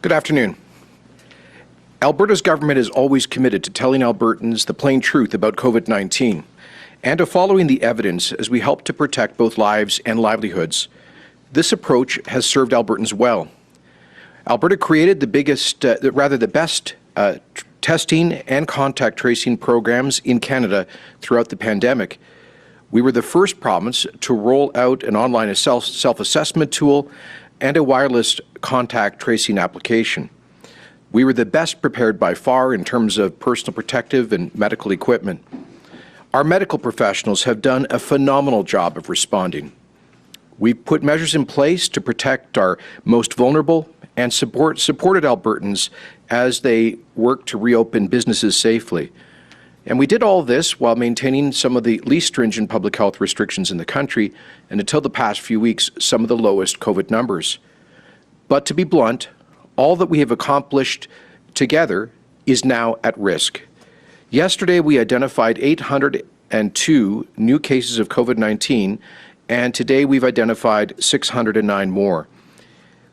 Good afternoon. Alberta's government is always committed to telling Albertans the plain truth about COVID-19 and to following the evidence as we help to protect both lives and livelihoods. This approach has served Albertans well. Alberta created the best testing and contact tracing programs in Canada throughout the pandemic. We were the first province to roll out an online self-assessment tool and a wireless contact tracing application. We were the best prepared by far in terms of personal protective and medical equipment. Our medical professionals have done a phenomenal job of responding. We've put measures in place to protect our most vulnerable and supported Albertans as they work to reopen businesses safely. And we did all this while maintaining some of the least stringent public health restrictions in the country, and until the past few weeks, some of the lowest COVID numbers. But to be blunt, all that we have accomplished together is now at risk. Yesterday, we identified 802 new cases of COVID-19, and today we've identified 609 more.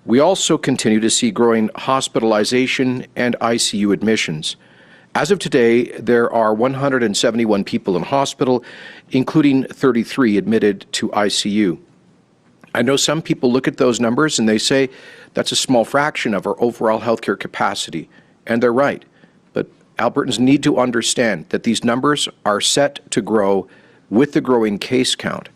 We also continue to see growing hospitalization and ICU admissions. As of today, there are 171 people in hospital, including 33 admitted to ICU. I know some people look at those numbers and they say that's a small fraction of our overall healthcare capacity, and they're right. But Albertans need to understand that these numbers are set to grow with the growing case count.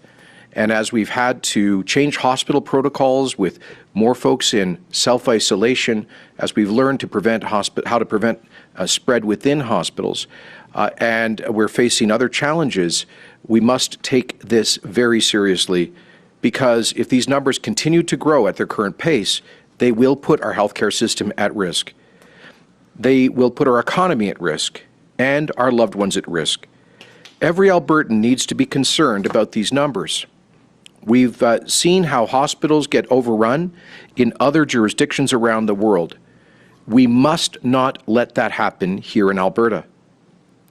And as we've had to change hospital protocols with more folks in self-isolation, as we've learned to prevent how to prevent spread within hospitals, and we're facing other challenges, we must take this very seriously, because if these numbers continue to grow at their current pace, they will put our healthcare system at risk. They will put our economy at risk and our loved ones at risk. Every Albertan needs to be concerned about these numbers. We've seen how hospitals get overrun in other jurisdictions around the world. We must not let that happen here in Alberta.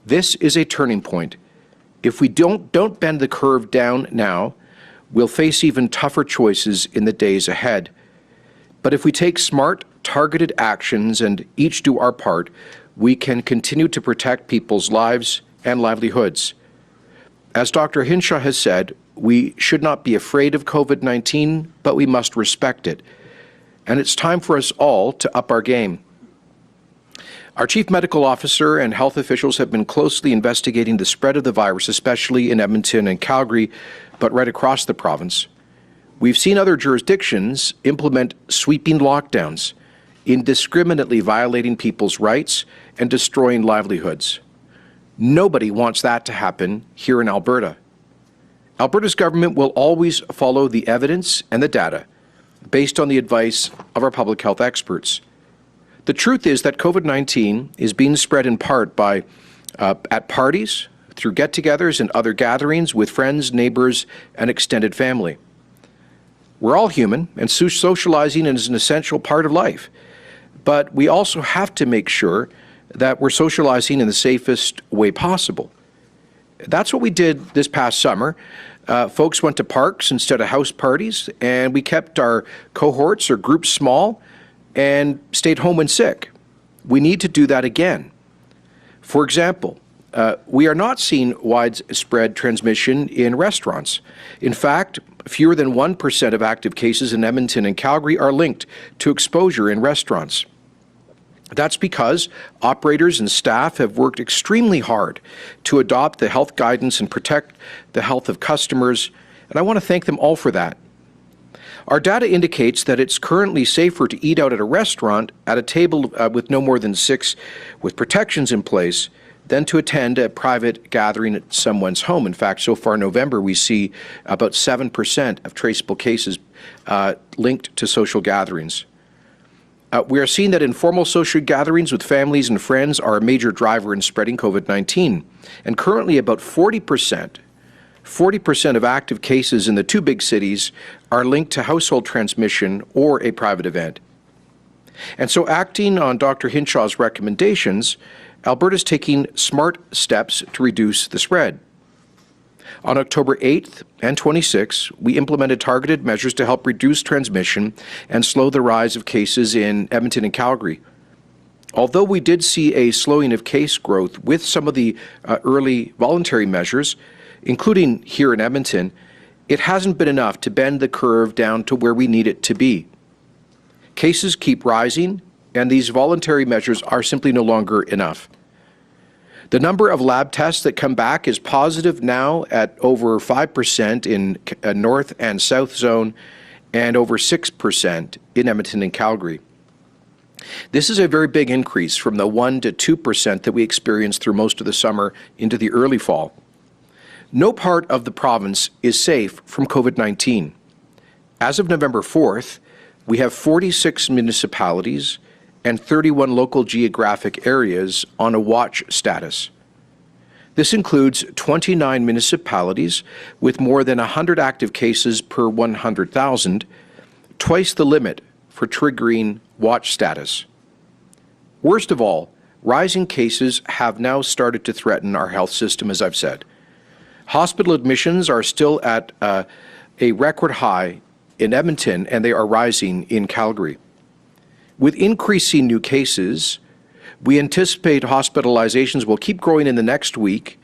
This is a turning point. If we don't bend the curve down now, we'll face even tougher choices in the days ahead. But if we take smart, targeted actions and each do our part, we can continue to protect people's lives and livelihoods. As Dr. Hinshaw has said, we should not be afraid of COVID-19, but we must respect it. And it's time for us all to up our game. Our Chief Medical Officer and health officials have been closely investigating the spread of the virus, especially in Edmonton and Calgary, but right across the province. We've seen other jurisdictions implement sweeping lockdowns, indiscriminately violating people's rights and destroying livelihoods. Nobody wants that to happen here in Alberta. Alberta's government will always follow the evidence and the data based on the advice of our public health experts. The truth is that COVID-19 is being spread in part by at parties, through get-togethers and other gatherings with friends, neighbors, and extended family. We're all human, and socializing is an essential part of life. But we also have to make sure that we're socializing in the safest way possible. That's what we did this past summer. Folks went to parks instead of house parties, and we kept our cohorts or groups small and stayed home when sick. We need to do that again. For example, we are not seeing widespread transmission in restaurants. In fact, fewer than 1% of active cases in Edmonton and Calgary are linked to exposure in restaurants. That's because operators and staff have worked extremely hard to adopt the health guidance and protect the health of customers, and I want to thank them all for that. Our data indicates that it's currently safer to eat out at a restaurant at a table with no more than 6 with protections in place than to attend a private gathering at someone's home. In fact, so far in November, we see about 7% of traceable cases linked to social gatherings. We are seeing that informal social gatherings with families and friends are a major driver in spreading COVID-19. And currently about 40% of active cases in the 2 big cities are linked to household transmission or a private event. And so, acting on Dr. Hinshaw's recommendations, Alberta is taking smart steps to reduce the spread. On October 8th and 26th, we implemented targeted measures to help reduce transmission and slow the rise of cases in Edmonton and Calgary. Although we did see a slowing of case growth with some of the early voluntary measures, including here in Edmonton, it hasn't been enough to bend the curve down to where we need it to be. Cases keep rising, and these voluntary measures are simply no longer enough. The number of lab tests that come back is positive now at over 5% in North and South Zone and over 6% in Edmonton and Calgary. This is a very big increase from the 1 to 2% that we experienced through most of the summer into the early fall. No part of the province is safe from COVID-19. As of November 4th, we have 46 municipalities and 31 local geographic areas on a watch status. This includes 29 municipalities with more than 100 active cases per 100,000, twice the limit for triggering watch status. Worst of all, rising cases have now started to threaten our health system, as I've said. Hospital admissions are still at a record high in Edmonton, and they are rising in Calgary. With increasing new cases, we anticipate hospitalizations will keep growing in the next week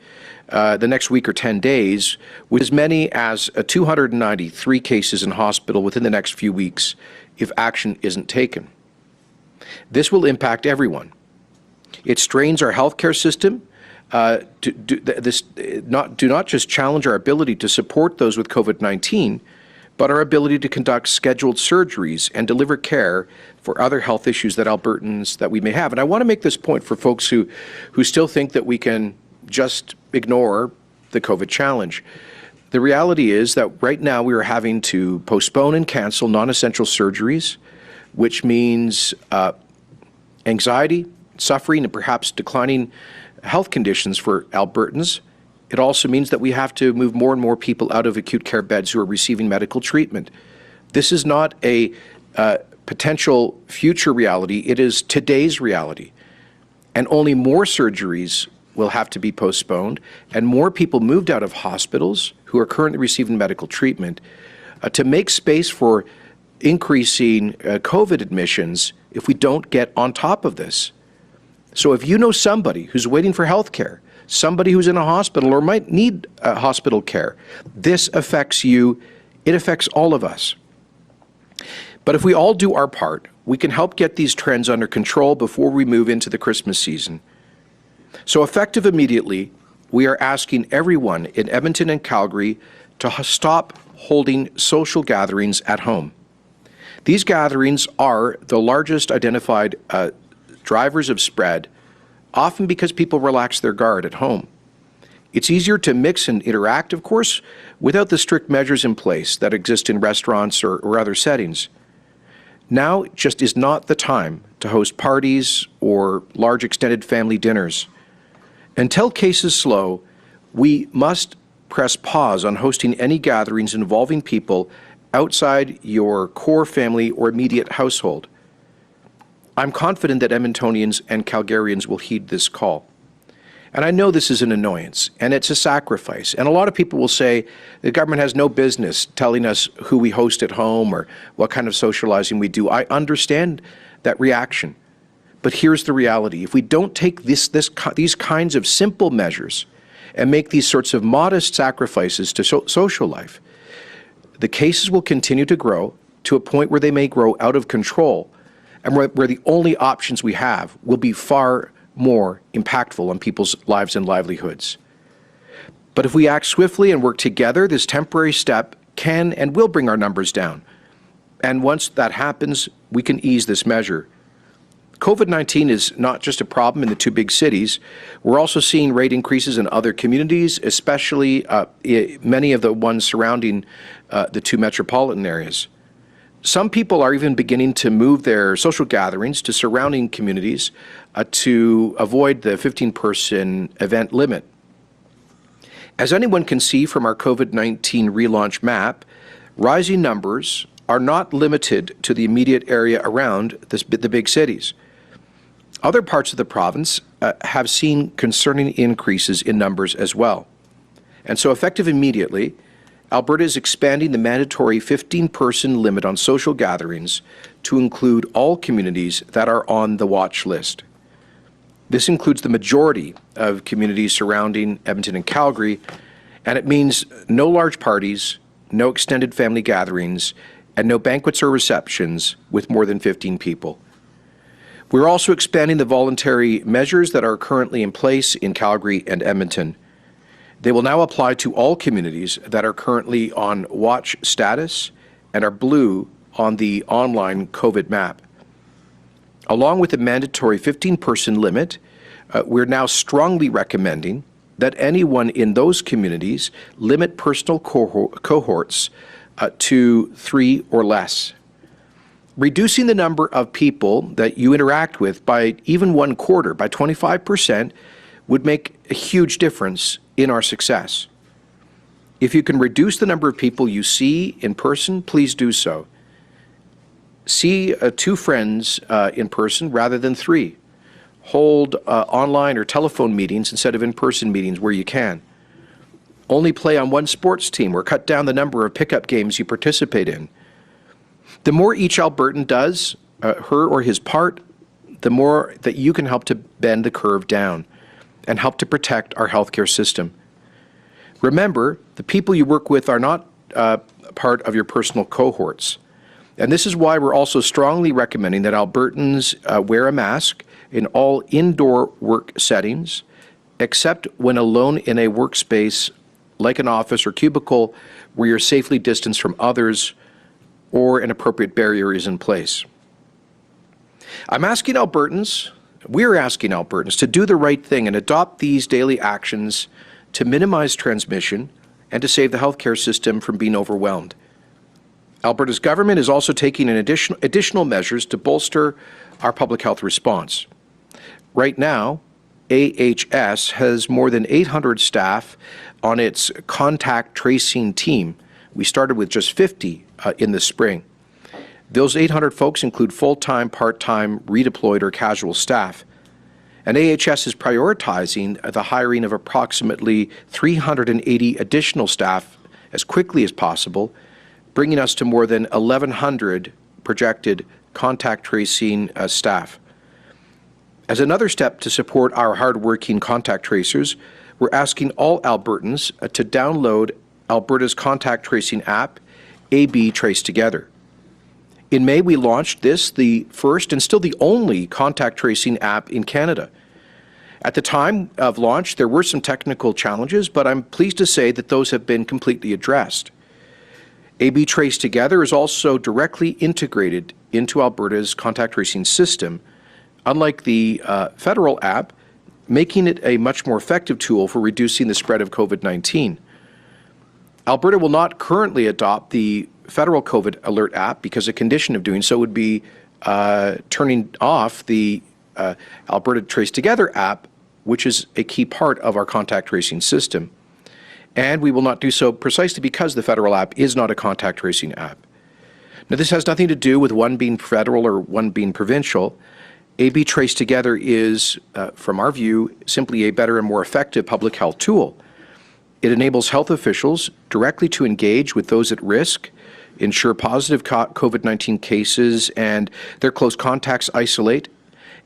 or 10 days, with as many as 293 cases in hospital within the next few weeks if action isn't taken. This will impact everyone. It strains our healthcare system. Do not just challenge our ability to support those with COVID-19, but our ability to conduct scheduled surgeries and deliver care for other health issues that Albertans that we may have. And I want to make this point for folks who still think that we can just ignore the COVID challenge. The reality is that right now we are having to postpone and cancel non-essential surgeries, which means anxiety, suffering, and perhaps declining health conditions for Albertans. It also means that we have to move more and more people out of acute care beds who are receiving medical treatment. This is not a potential future reality. It is today's reality. And only more surgeries will have to be postponed and more people moved out of hospitals who are currently receiving medical treatment to make space for increasing COVID admissions if we don't get on top of this. So if you know somebody who's waiting for health care, somebody who's in a hospital or might need hospital care, this affects you. It affects all of us. But if we all do our part, we can help get these trends under control before we move into the Christmas season. So effective immediately, we are asking everyone in Edmonton and Calgary to stop holding social gatherings at home. These gatherings are the largest identified drivers of spread, often because people relax their guard at home. It's easier to mix and interact, of course, without the strict measures in place that exist in restaurants or other settings. Now just is not the time to host parties or large extended family dinners. Until cases slow, we must press pause on hosting any gatherings involving people outside your core family or immediate household. I'm confident that Edmontonians and Calgarians will heed this call. And I know this is an annoyance, and it's a sacrifice. And a lot of people will say the government has no business telling us who we host at home or what kind of socializing we do. I understand that reaction. But here's the reality. If we don't take these kinds of simple measures and make these sorts of modest sacrifices to social life, the cases will continue to grow to a point where they may grow out of control, and where the only options we have will be far more impactful on people's lives and livelihoods. But if we act swiftly and work together, this temporary step can and will bring our numbers down. And once that happens, we can ease this measure. COVID-19 is not just a problem in the two big cities. We're also seeing rate increases in other communities, especially many of the ones surrounding the two metropolitan areas. Some people are even beginning to move their social gatherings to surrounding communities to avoid the 15-person event limit. As anyone can see from our COVID-19 relaunch map, rising numbers are not limited to the immediate area around the big cities. Other parts of the province have seen concerning increases in numbers as well. And so effective immediately, Alberta is expanding the mandatory 15-person limit on social gatherings to include all communities that are on the watch list. This includes the majority of communities surrounding Edmonton and Calgary, and it means no large parties, no extended family gatherings, and no banquets or receptions with more than 15 people. We're also expanding the voluntary measures that are currently in place in Calgary and Edmonton. They will now apply to all communities that are currently on watch status and are blue on the online COVID map. Along with the mandatory 15-person limit, we're now strongly recommending that anyone in those communities limit personal cohorts to 3 or less. Reducing the number of people that you interact with by even 1/4, by 25%, would make a huge difference in our success. If you can reduce the number of people you see in person, please do so. See 2 friends in person rather than 3. Hold online or telephone meetings instead of in-person meetings where you can. Only play on one sports team or cut down the number of pickup games you participate in. The more each Albertan does her or his part, the more that you can help to bend the curve down and help to protect our healthcare system. Remember, the people you work with are not part of your personal cohorts. And this is why we're also strongly recommending that Albertans wear a mask in all indoor work settings, except when alone in a workspace like an office or cubicle where you're safely distanced from others or an appropriate barrier is in place. We're asking Albertans to do the right thing and adopt these daily actions to minimize transmission and to save the healthcare system from being overwhelmed. Alberta's government is also taking additional measures to bolster our public health response. Right now, AHS has more than 800 staff on its contact tracing team. We started with just 50 in the spring. Those 800 folks include full-time, part-time, redeployed, or casual staff. And AHS is prioritizing the hiring of approximately 380 additional staff as quickly as possible, bringing us to more than 1,100 projected contact tracing staff. As another step to support our hardworking contact tracers, we're asking all Albertans to download Alberta's contact tracing app, AB Trace Together. In May, we launched this, the first and still the only contact tracing app in Canada. At the time of launch, there were some technical challenges, but I'm pleased to say that those have been completely addressed. AB Trace Together is also directly integrated into Alberta's contact tracing system, unlike the federal app, making it a much more effective tool for reducing the spread of COVID-19. Alberta will not currently adopt the federal COVID alert app because a condition of doing so would be turning off the Alberta Trace Together app, which is a key part of our contact tracing system. And we will not do so precisely because the federal app is not a contact tracing app. Now, this has nothing to do with one being federal or one being provincial. AB Trace Together is, from our view, simply a better and more effective public health tool. It enables health officials directly to engage with those at risk, ensure positive COVID-19 cases and their close contacts isolate,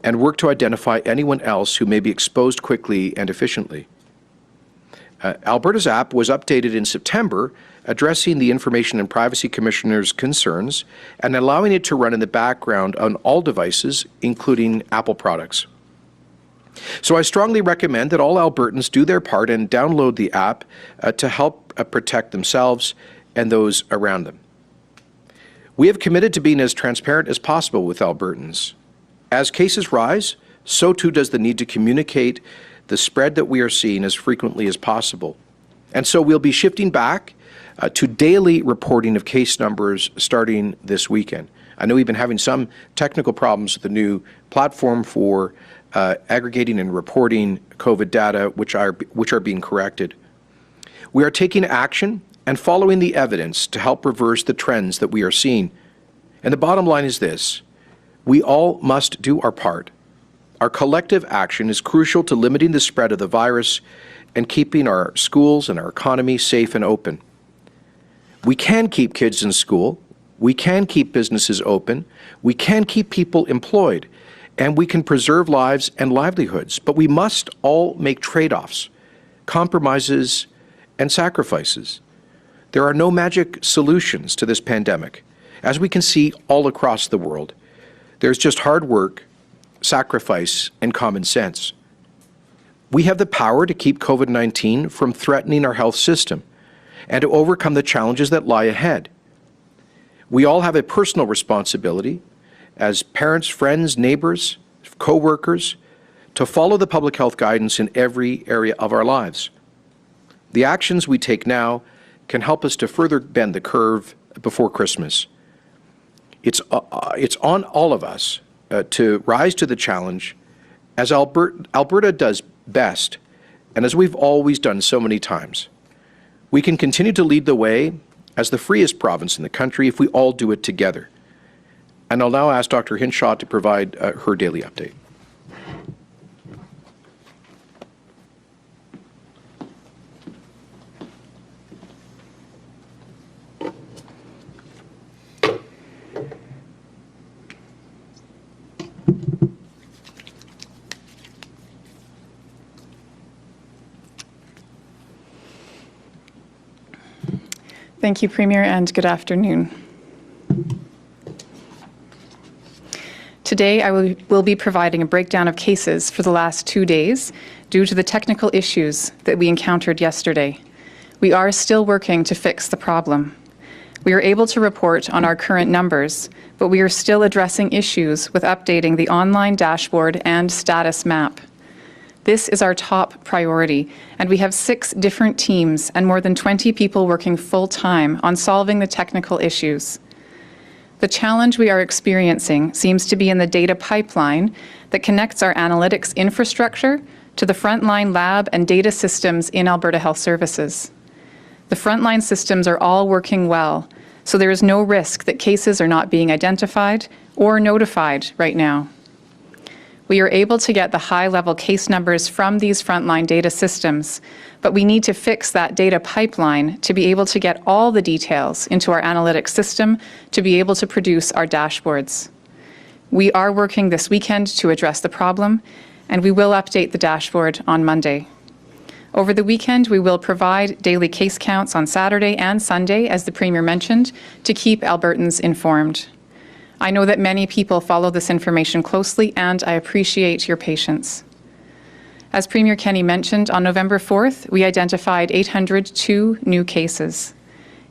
and work to identify anyone else who may be exposed quickly and efficiently. Alberta's app was updated in September, addressing the Information and Privacy Commissioner's concerns and allowing it to run in the background on all devices, including Apple products. So I strongly recommend that all Albertans do their part and download the app to help protect themselves and those around them. We have committed to being as transparent as possible with Albertans. As cases rise, so too does the need to communicate the spread that we are seeing as frequently as possible. And so we'll be shifting back to daily reporting of case numbers starting this weekend. I know we've been having some technical problems with the new platform for aggregating and reporting COVID data, which are being corrected. We are taking action and following the evidence to help reverse the trends that we are seeing. And the bottom line is this: we all must do our part. Our collective action is crucial to limiting the spread of the virus and keeping our schools and our economy safe and open. We can keep kids in school, we can keep businesses open, we can keep people employed, and we can preserve lives and livelihoods, but we must all make trade-offs, compromises, and sacrifices. There are no magic solutions to this pandemic, as we can see all across the world. There's just hard work, sacrifice, and common sense. We have the power to keep COVID-19 from threatening our health system and to overcome the challenges that lie ahead. We all have a personal responsibility as parents, friends, neighbors, co-workers, to follow the public health guidance in every area of our lives. The actions we take now can help us to further bend the curve before Christmas. It's on all of us to rise to the challenge as Alberta does best, and as we've always done so many times. We can continue to lead the way as the freest province in the country if we all do it together. And I'll now ask Dr. Hinshaw to provide her daily update. Thank you, Premier, and good afternoon. Today, I will be providing a breakdown of cases for the last 2 days due to the technical issues that we encountered yesterday. We are still working to fix the problem. We are able to report on our current numbers, but we are still addressing issues with updating the online dashboard and status map. This is our top priority, and we have 6 different teams and more than 20 people working full-time on solving the technical issues. The challenge we are experiencing seems to be in the data pipeline that connects our analytics infrastructure to the frontline lab and data systems in Alberta Health Services. The frontline systems are all working well, so there is no risk that cases are not being identified or notified right now. We are able to get the high-level case numbers from these frontline data systems, but we need to fix that data pipeline to be able to get all the details into our analytics system to be able to produce our dashboards. We are working this weekend to address the problem, and we will update the dashboard on Monday. Over the weekend, we will provide daily case counts on Saturday and Sunday, as the Premier mentioned, to keep Albertans informed. I know that many people follow this information closely, and I appreciate your patience. As Premier Kenney mentioned, on November 4th, we identified 802 new cases.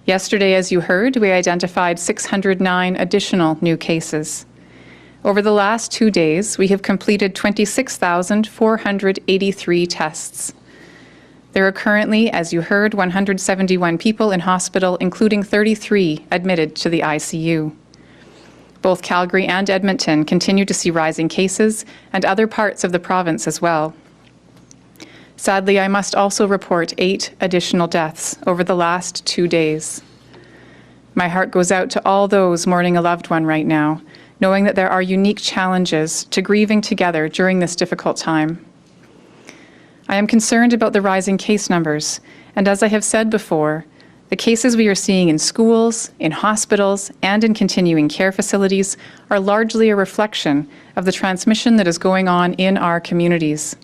Yesterday, as you heard, we identified 609 additional new cases. Over the last 2 days, we have completed 26,483 tests. There are currently, as you heard, 171 people in hospital, including 33 admitted to the ICU. Both Calgary and Edmonton continue to see rising cases, and other parts of the province as well. Sadly, I must also report 8 additional deaths over the last 2 days. My heart goes out to all those mourning a loved one right now, knowing that there are unique challenges to grieving together during this difficult time. I am concerned about the rising case numbers, and as I have said before, the cases we are seeing in schools, in hospitals, and in continuing care facilities are largely a reflection of the transmission that is going on in our communities.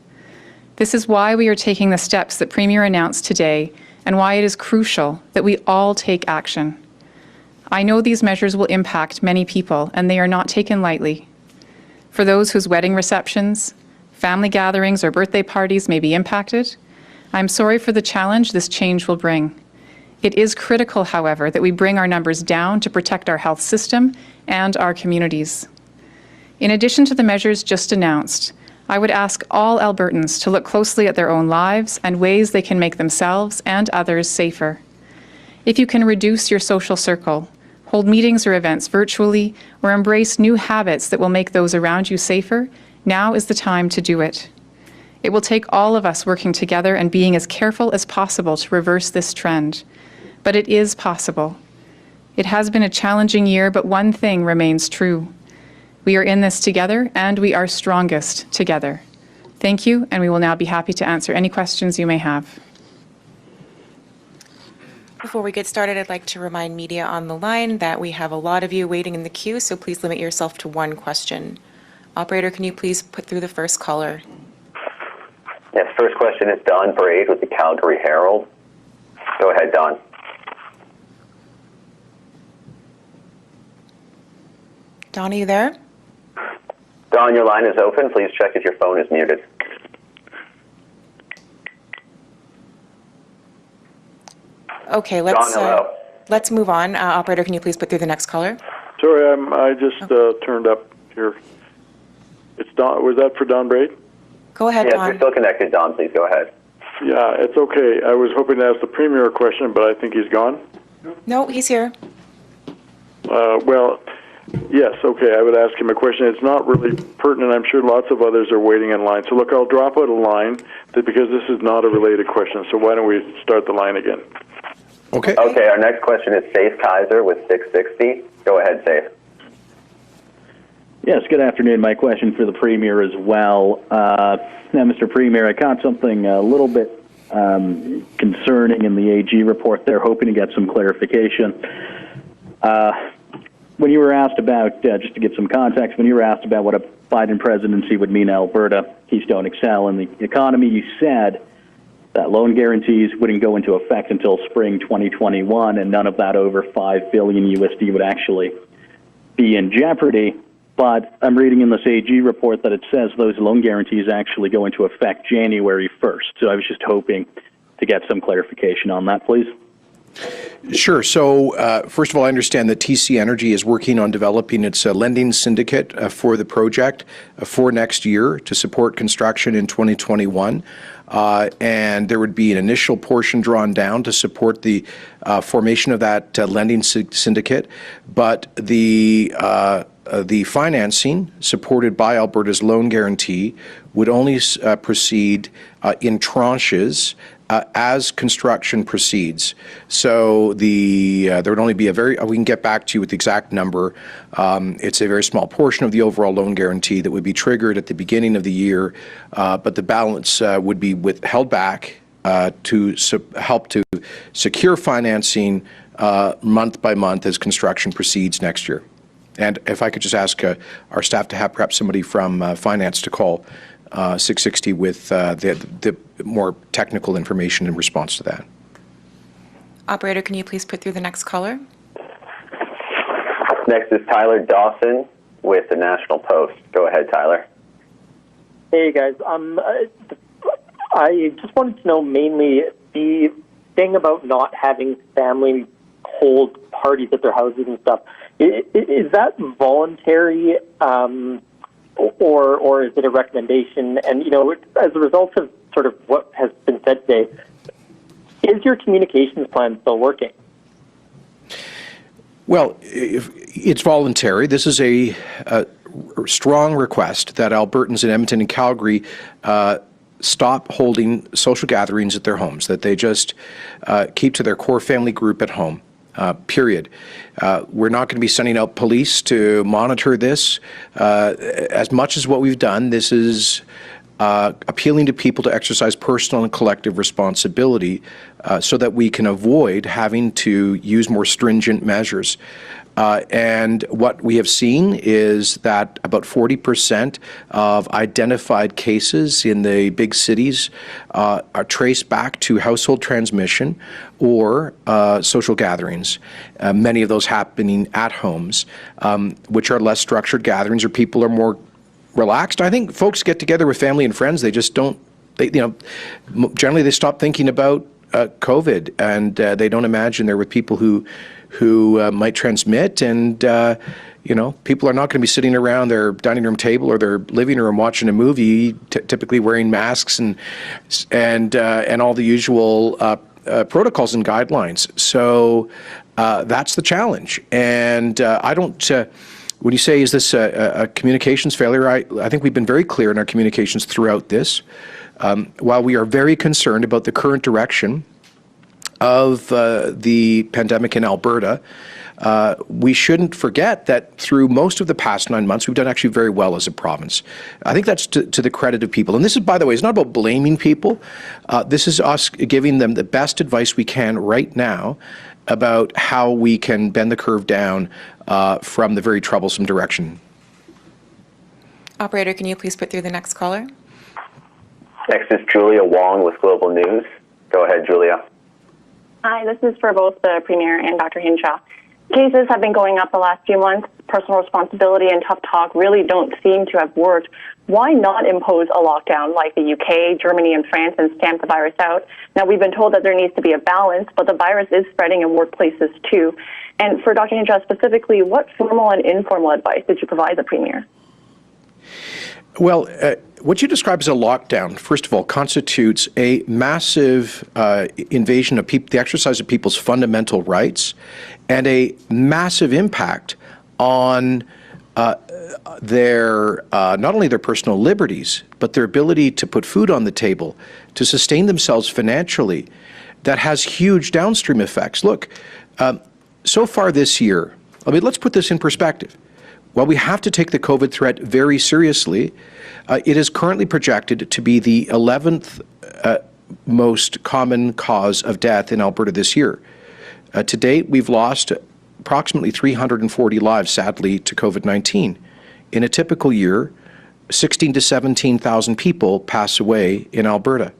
This is why we are taking the steps that Premier announced today, and why it is crucial that we all take action. I know these measures will impact many people, and they are not taken lightly. For those whose wedding receptions, family gatherings, or birthday parties may be impacted, I am sorry for the challenge this change will bring. It is critical, however, that we bring our numbers down to protect our health system and our communities. In addition to the measures just announced, I would ask all Albertans to look closely at their own lives and ways they can make themselves and others safer. If you can reduce your social circle, hold meetings or events virtually, or embrace new habits that will make those around you safer, now is the time to do it. It will take all of us working together and being as careful as possible to reverse this trend. But it is possible. It has been a challenging year, but one thing remains true. We are in this together, and we are strongest together. Thank you, and we will now be happy to answer any questions you may have. Before we get started, I'd like to remind media on the line that we have a lot of you waiting in the queue, so please limit yourself to one question. Operator, can you please put through the first caller? Yes, first question is Don Braid with the Calgary Herald. Go ahead, Don. Don, are you there? Don, your line is open. Please check if your phone is muted. Okay, let's move on. Operator, can you please put through the next caller? Sorry, I just turned up here. It's Don. Was that for Don Braid? Go ahead, Yes, Don. you're still connected, Don. Please go ahead. Yeah, it's okay. I was hoping to ask the Premier a question, but I think he's gone. No, he's here. Well, yes, okay, I would ask him a question. It's not really pertinent. I'm sure lots of others are waiting in line. So look, I'll drop out a line because this is not a related question. So why don't we start the line again? Okay. Okay, our next question is Safe Kaiser with 660. Go ahead, Safe. Yes, good afternoon. My question for the Premier as well. Now, Mr. Premier, I caught something a little bit concerning in the AG report there, hoping to get some clarification. When you were asked about, just to get some context, when you were asked about what a Biden presidency would mean to Alberta, Keystone XL, and the economy, you said that loan guarantees wouldn't go into effect until spring 2021, and none of that over $5 billion USD would actually be in jeopardy. But I'm reading in this AG report that it says those loan guarantees actually go into effect January 1st. So I was just hoping to get some clarification on that, please. Sure. So, first of all, I understand that TC Energy is working on developing its lending syndicate for the project for next year to support construction in 2021. And there would be an initial portion drawn down to support the formation of that lending syndicate. But the financing supported by Alberta's loan guarantee would only proceed in tranches as construction proceeds. So there would only be we can get back to you with the exact number. It's a very small portion of the overall loan guarantee that would be triggered at the beginning of the year, but the balance would be held back to help to secure financing month by month as construction proceeds next year. And if I could just ask our staff to have perhaps somebody from finance to call 660 with the more technical information in response to that. Operator, can you please put through the next caller? Next is Tyler Dawson with the National Post. Go ahead, Tyler. Hey, guys. I just wanted to know mainly the thing about not having family hold parties at their houses and stuff. Is that voluntary, or is it a recommendation? And, as a result of sort of what has been said today, is your communications plan still working? Well, it's voluntary. This is a strong request that Albertans in Edmonton and Calgary stop holding social gatherings at their homes, that they just keep to their core family group at home. Period. We're not going to be sending out police to monitor this. As much as what we've done, this is appealing to people to exercise personal and collective responsibility so that we can avoid having to use more stringent measures. And what we have seen is that about 40% of identified cases in the big cities are traced back to household transmission or social gatherings, many of those happening at homes, which are less structured gatherings or people are more relaxed. I think folks get together with family and friends. They just don't, generally they stop thinking about COVID and they don't imagine they're with people who might transmit, and people are not going to be sitting around their dining room table or their living room watching a movie, typically wearing masks and all the usual protocols and guidelines. So that's the challenge. And I don't. When you say, is this a communications failure, I think we've been very clear in our communications throughout this. While we are very concerned about the current direction of the pandemic in Alberta, we shouldn't forget that through most of the past 9 months, we've done actually very well as a province. I think that's to the credit of people. And this is, by the way, it's not about blaming people. This is us giving them the best advice we can right now about how we can bend the curve down from the very troublesome direction. Operator, can you please put through the next caller? Next is Julia Wong with Global News. Go ahead, Julia. Hi, this is for both the Premier and Dr. Hinshaw. Cases have been going up the last few months. Personal responsibility and tough talk really don't seem to have worked. Why not impose a lockdown like the UK, Germany, and France and stamp the virus out? Now, we've been told that there needs to be a balance, but the virus is spreading in workplaces too. And for Dr. Hinshaw specifically, what formal and informal advice did you provide the Premier? Well, what you describe as a lockdown, first of all, constitutes a massive invasion of the exercise of people's fundamental rights and a massive impact on their not only their personal liberties, but their ability to put food on the table, to sustain themselves financially. That has huge downstream effects. Look, so far this year, let's put this in perspective. While we have to take the COVID threat very seriously, it is currently projected to be the 11th most common cause of death in Alberta this year. To date, we've lost approximately 340 lives, sadly, to COVID-19. In a typical year, 16,000 to 17,000 people pass away in Alberta.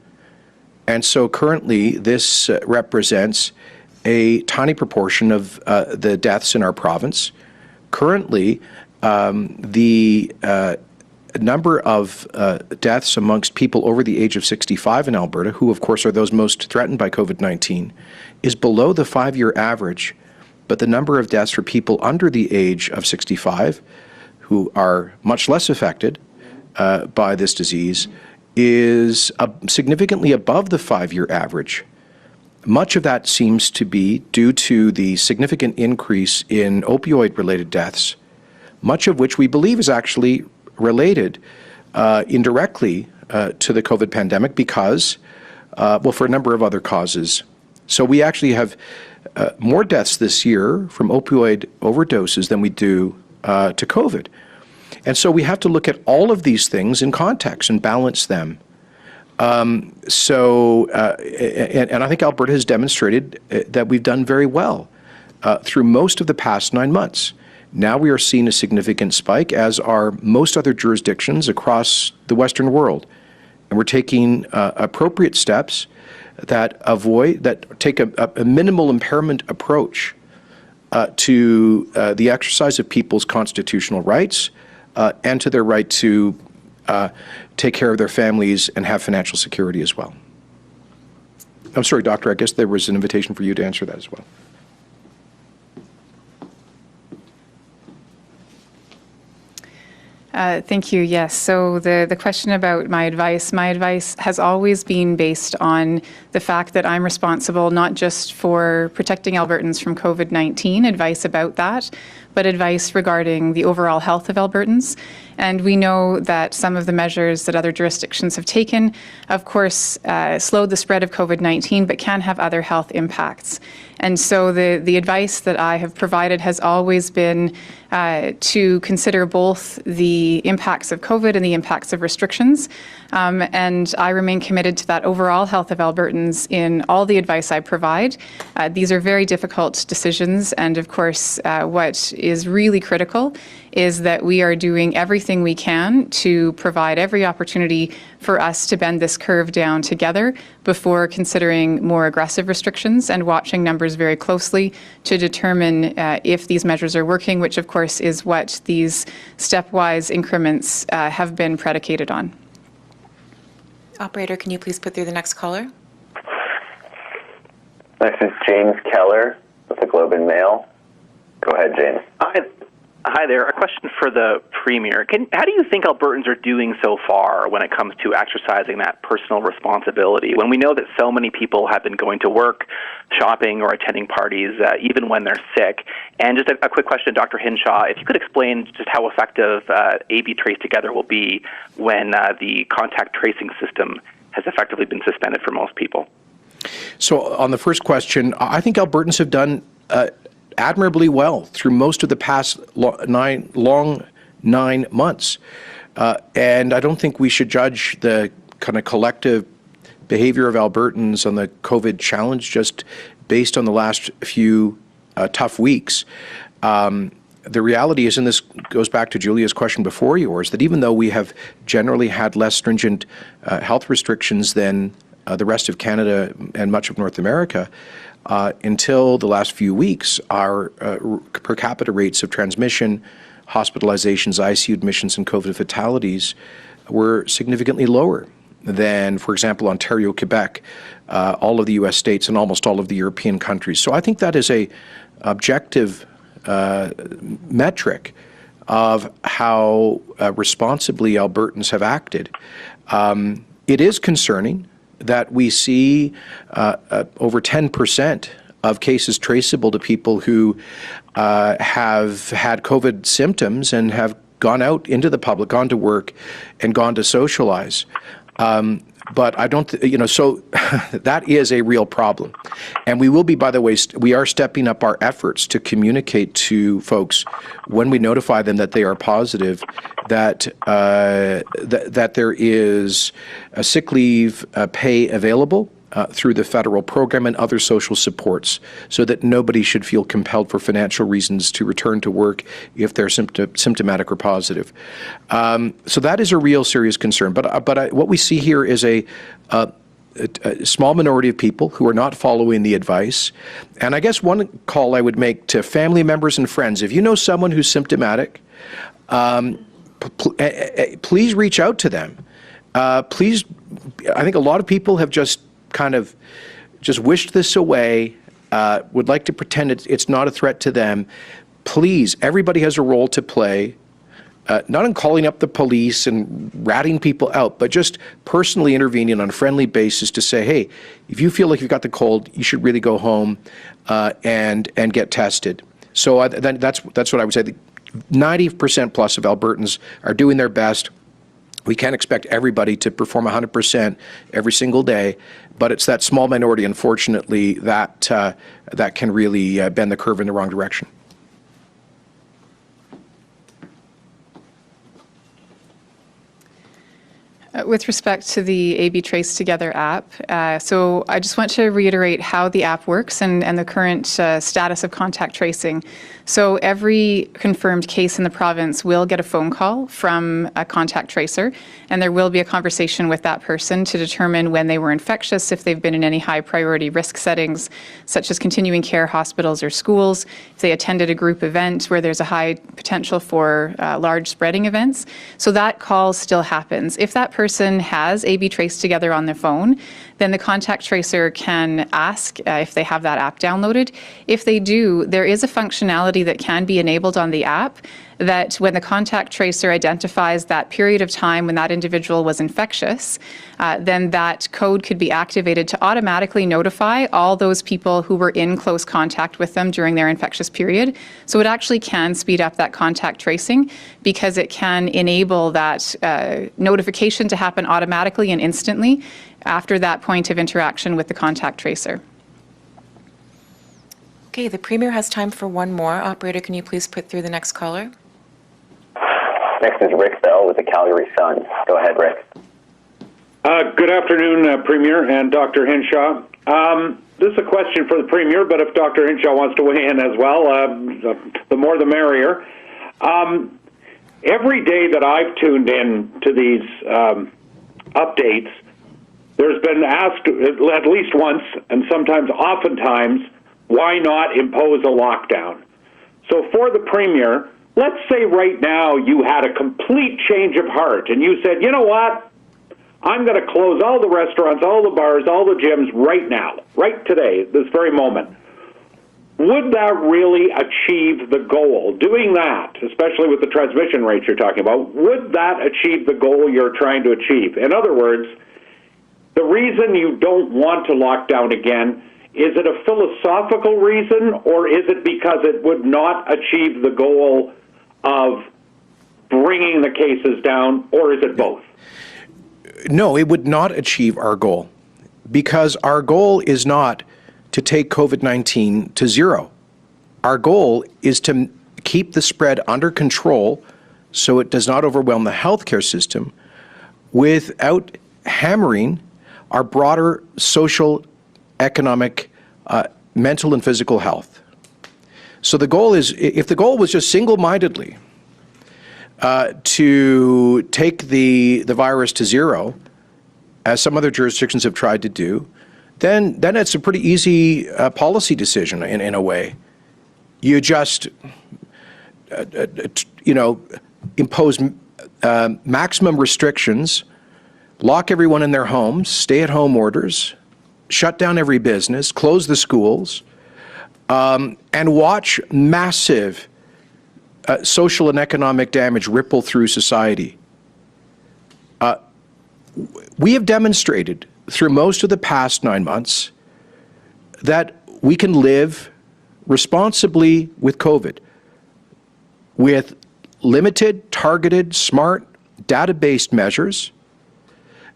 And so currently, this represents a tiny proportion of the deaths in our province. Currently, the number of deaths amongst people over the age of 65 in Alberta, who of course are those most threatened by COVID-19, is below the 5-year average, but the number of deaths for people under the age of 65, who are much less affected by this disease, is significantly above the 5-year average. Much of that seems to be due to the significant increase in opioid-related deaths, much of which we believe is actually related indirectly to the COVID pandemic because, for a number of other causes. So we actually have more deaths this year from opioid overdoses than we do to COVID. And so we have to look at all of these things in context and balance them. And I think Alberta has demonstrated that we've done very well through most of the past 9 months. Now we are seeing a significant spike, as are most other jurisdictions across the Western world. And we're taking appropriate steps that take a minimal impairment approach to the exercise of people's constitutional rights and to their right to take care of their families and have financial security as well. I'm sorry, Doctor, I guess there was an invitation for you to answer that as well. Thank you. Yes. So the question about my advice has always been based on the fact that I'm responsible not just for protecting Albertans from COVID-19, advice about that, but advice regarding the overall health of Albertans. And we know that some of the measures that other jurisdictions have taken, of course, slowed the spread of COVID-19, but can have other health impacts. And so the advice that I have provided has always been to consider both the impacts of COVID and the impacts of restrictions. And I remain committed to that overall health of Albertans in all the advice I provide. These are very difficult decisions. And of course, what is really critical is that we are doing everything we can to provide every opportunity for us to bend this curve down together before considering more aggressive restrictions and watching numbers very closely to determine if these measures are working, which of course is what these stepwise increments have been predicated on. Operator, can you please put through the next caller? Next is James Keller with the Globe and Mail. Go ahead, James. Hi there. A question for the Premier. How do you think Albertans are doing so far when it comes to exercising that personal responsibility, when we know that so many people have been going to work, shopping, or attending parties, even when they're sick? And just a quick question, Dr. Hinshaw, if you could explain just how effective AB Trace Together will be when the contact tracing system has effectively been suspended for most people. So on the first question, I think Albertans have done admirably well through most of the past long 9 months. And I don't think we should judge the kind of collective behavior of Albertans on the COVID challenge just based on the last few tough weeks. The reality is, and this goes back to Julia's question before yours, that even though we have generally had less stringent health restrictions than the rest of Canada and much of North America, until the last few weeks, our per capita rates of transmission, hospitalizations, ICU admissions, and COVID fatalities were significantly lower than, for example, Ontario, Quebec, all of the U.S. states, and almost all of the European countries. So I think that is a objective metric of how responsibly Albertans have acted. It is concerning that we see over 10% of cases traceable to people who have had COVID symptoms and have gone out into the public, gone to work, and gone to socialize. But I don't, so that is a real problem. And we will be, by the way, we are stepping up our efforts to communicate to folks when we notify them that they are positive, that that there is a sick leave pay available through the federal program and other social supports, so that nobody should feel compelled for financial reasons to return to work if they're symptomatic or positive. So that is a real serious concern. But what we see here is a small minority of people who are not following the advice. And I guess one call I would make to family members and friends, if you know someone who's symptomatic, please reach out to them. Please, I think a lot of people have just kind of just wished this away, would like to pretend it's not a threat to them. Please, everybody has a role to play, not in calling up the police and ratting people out, but just personally intervening on a friendly basis to say, hey, if you feel like you've got the cold, you should really go home and get tested. So that's what I would say. 90% plus of Albertans are doing their best. We can't expect everybody to perform 100% every single day, but it's that small minority, unfortunately, that that can really bend the curve in the wrong direction. With respect to the AB Trace Together app, so I just want to reiterate how the app works and the current status of contact tracing. So every confirmed case in the province will get a phone call from a contact tracer, and there will be a conversation with that person to determine when they were infectious, if they've been in any high priority risk settings, such as continuing care hospitals or schools, if they attended a group event where there's a high potential for large spreading events. So that call still happens. If that person has AB Trace Together on their phone, then the contact tracer can ask if they have that app downloaded. If they do, there is a functionality that can be enabled on the app that when the contact tracer identifies that period of time when that individual was infectious, then that code could be activated to automatically notify all those people who were in close contact with them during their infectious period. So it actually can speed up that contact tracing because it can enable that notification to happen automatically and instantly after that point of interaction with the contact tracer. Okay, the Premier has time for one more. Operator, can you please put through the next caller? Next is Rick Bell with the Calgary Sun. Go ahead, Rick. Good afternoon, Premier and Dr. Hinshaw. This is a question for the Premier, but if Dr. Hinshaw wants to weigh in as well, the more the merrier. Every day that I've tuned in to these updates, there's been asked at least once, and sometimes oftentimes, why not impose a lockdown? So for the Premier, let's say right now you had a complete change of heart and you said, you know what, I'm going to close all the restaurants, all the bars, all the gyms right now, right today, this very moment. Would that really achieve the goal? Doing that, especially with the transmission rates you're talking about, would that achieve the goal you're trying to achieve? In other words, the reason you don't want to lock down again, is it a philosophical reason, or is it because it would not achieve the goal of bringing the cases down, or is it both? No, it would not achieve our goal, because our goal is not to take COVID-19 to zero. Our goal is to keep the spread under control so it does not overwhelm the healthcare system without hammering our broader social, economic, mental and physical health. So the goal is, if the goal was just single-mindedly to take the virus to zero, as some other jurisdictions have tried to do, then it's a pretty easy policy decision in a way. You just, impose maximum restrictions, lock everyone in their homes, stay-at-home orders, shut down every business, close the schools, and watch massive social and economic damage ripple through society. We have demonstrated through most of the past 9 months that we can live responsibly with COVID with limited, targeted, smart, data-based measures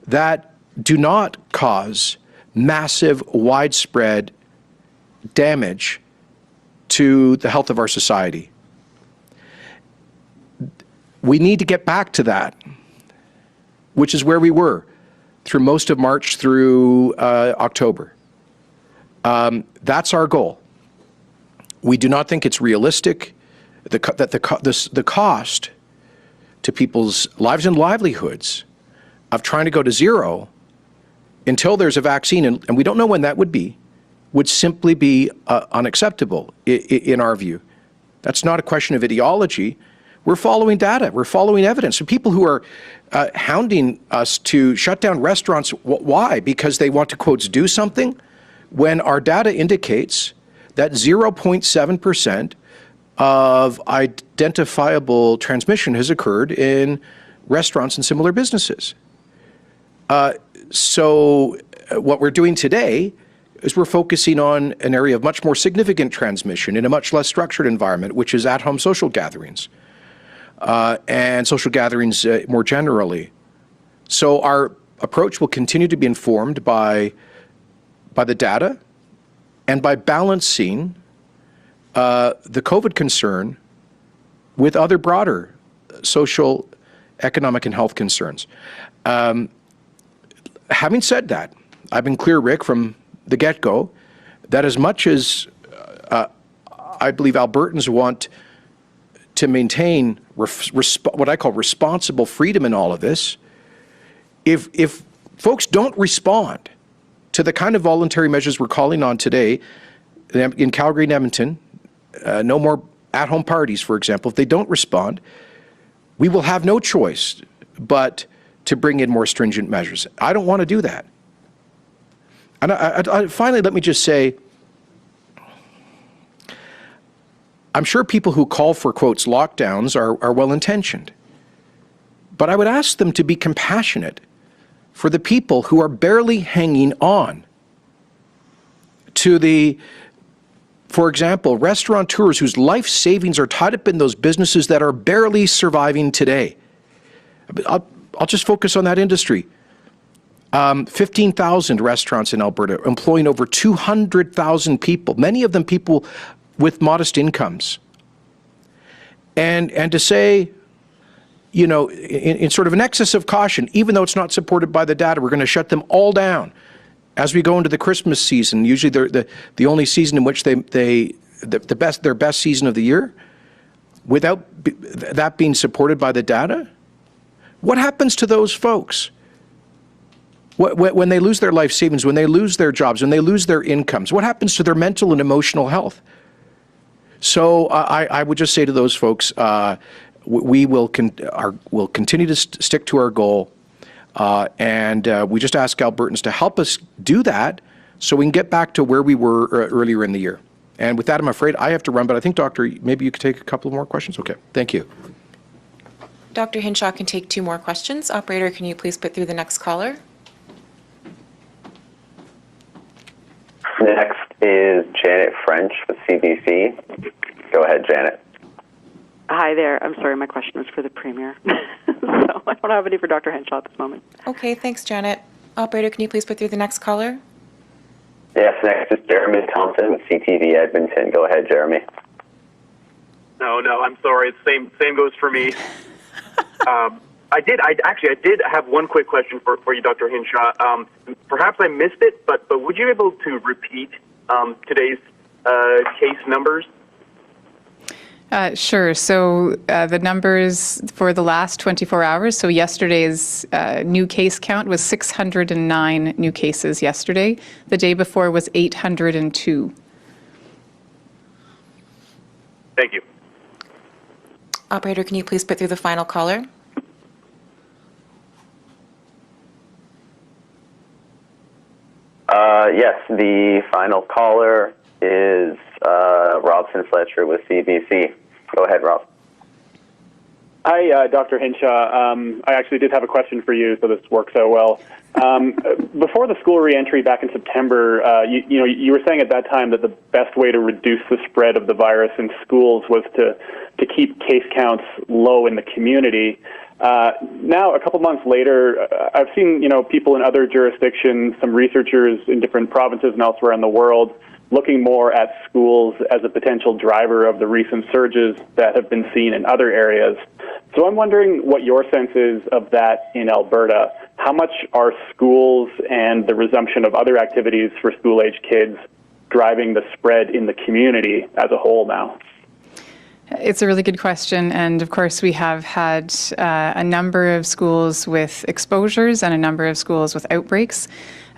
that do not cause massive, widespread damage to the health of our society. We need to get back to that, which is where we were through most of March through October. That's our goal. We do not think it's realistic that the cost to people's lives and livelihoods of trying to go to zero until there's a vaccine, and we don't know when that would simply be unacceptable in our view. That's not a question of ideology. We're following data. We're following evidence. So people who are hounding us to shut down restaurants, why? Because they want to, quote, do something? When our data indicates that 0.7% of identifiable transmission has occurred in restaurants and similar businesses. So what we're doing today is we're focusing on an area of much more significant transmission in a much less structured environment, which is at-home social gatherings and social gatherings more generally. So our approach will continue to be informed by the data and by balancing the COVID concern with other broader social, economic, and health concerns. Having said that, I've been clear, Rick, from the get-go, that as much as I believe Albertans want to maintain what I call responsible freedom in all of this, if folks don't respond to the kind of voluntary measures we're calling on today in Calgary and Edmonton, no more at-home parties, for example, if they don't respond, we will have no choice but to bring in more stringent measures. I don't want to do that. And finally, let me just say, I'm sure people who call for, quotes, lockdowns are well-intentioned. But I would ask them to be compassionate for the people who are barely hanging on to the, for example, restaurateurs whose life savings are tied up in those businesses that are barely surviving today. I'll just focus on that industry. 15,000 restaurants in Alberta employing over 200,000 people, many of them people with modest incomes. And to say, you know, in sort of an excess of caution, even though it's not supported by the data, we're going to shut them all down as we go into the Christmas season. Usually they're the only season in which their best season of the year, without that being supported by the data. What happens to those folks? When they lose their life savings, when they lose their jobs, when they lose their incomes, what happens to their mental and emotional health? So I would just say to those folks, we will continue to stick to our goal, and we just ask Albertans to help us do that so we can get back to where we were earlier in the year. And with that, I'm afraid I have to run, but I think, Doctor, maybe you could take a couple more questions? Okay, thank you. Dr. Hinshaw can take 2 more questions. Operator, can you please put through the next caller? Next is Janet French with CBC. Go ahead, Janet. Hi there. I'm sorry, my question was for the Premier. So I don't have any for Dr. Henshaw at this moment. Okay, thanks, Janet. Operator, can you please put through the next caller? Yes, next is Jeremy Thompson with CTV Edmonton. Go ahead, Jeremy. No, I'm sorry. Same goes for me. I did have one quick question for you, Dr. Hinshaw. Perhaps I missed it, but would you be able to repeat today's case numbers? Sure. So the numbers for the last 24 hours, so yesterday's new case count was 609 new cases yesterday. The day before was 802. Thank you. Operator, can you please put through the final caller? Yes, the final caller is Robson Fletcher with CBC. Go ahead, Rob. Hi, Dr. Hinshaw. I actually did have a question for you, so this works out well. Before the school reentry back in September, you were saying at that time that the best way to reduce the spread of the virus in schools was to keep case counts low in the community. Now, a couple months later, I've seen people in other jurisdictions, some researchers in different provinces and elsewhere in the world, looking more at schools as a potential driver of the recent surges that have been seen in other areas. So I'm wondering what your sense is of that in Alberta. How much are schools and the resumption of other activities for school-age kids driving the spread in the community as a whole now? It's a really good question, and of course we have had a number of schools with exposures and a number of schools with outbreaks.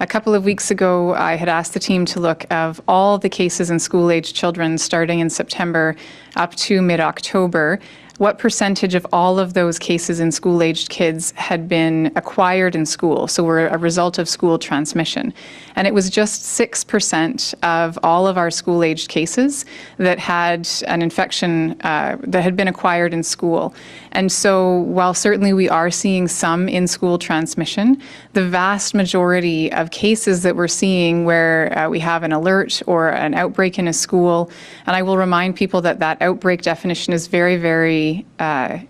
A couple of weeks ago, I had asked the team to look of all the cases in school-aged children starting in September up to mid-October. What percentage of all of those cases in school-aged kids had been acquired in school, so were a result of school transmission? And it was just 6% of all of our school-aged cases that had an infection that had been acquired in school. And so while certainly we are seeing some in-school transmission, the vast majority of cases that we're seeing where we have an alert or an outbreak in a school, and I will remind people that that outbreak definition is very, very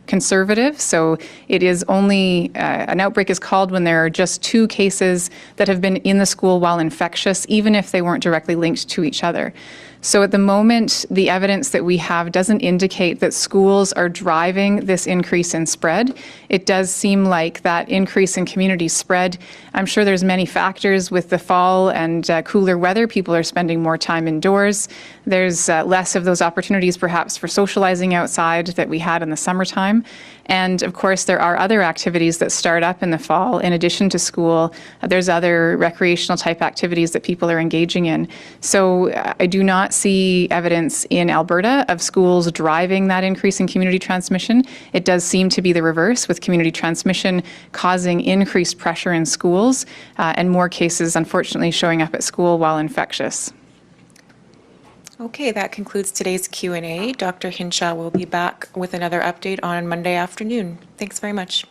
conservative. So it is only, an outbreak is called when there are just 2 cases that have been in the school while infectious, even if they weren't directly linked to each other. So at the moment, the evidence that we have doesn't indicate that schools are driving this increase in spread. It does seem like that increase in community spread, I'm sure there's many factors with the fall and cooler weather. People are spending more time indoors. There's less of those opportunities perhaps for socializing outside that we had in the summertime. And of course, there are other activities that start up in the fall. In addition to school, there's other recreational type activities that people are engaging in. So I do not see evidence in Alberta of schools driving that increase in community transmission. It does seem to be the reverse, with community transmission causing increased pressure in schools and more cases, unfortunately, showing up at school while infectious. Okay, that concludes today's Q&A. Dr. Hinshaw will be back with another update on Monday afternoon. Thanks very much.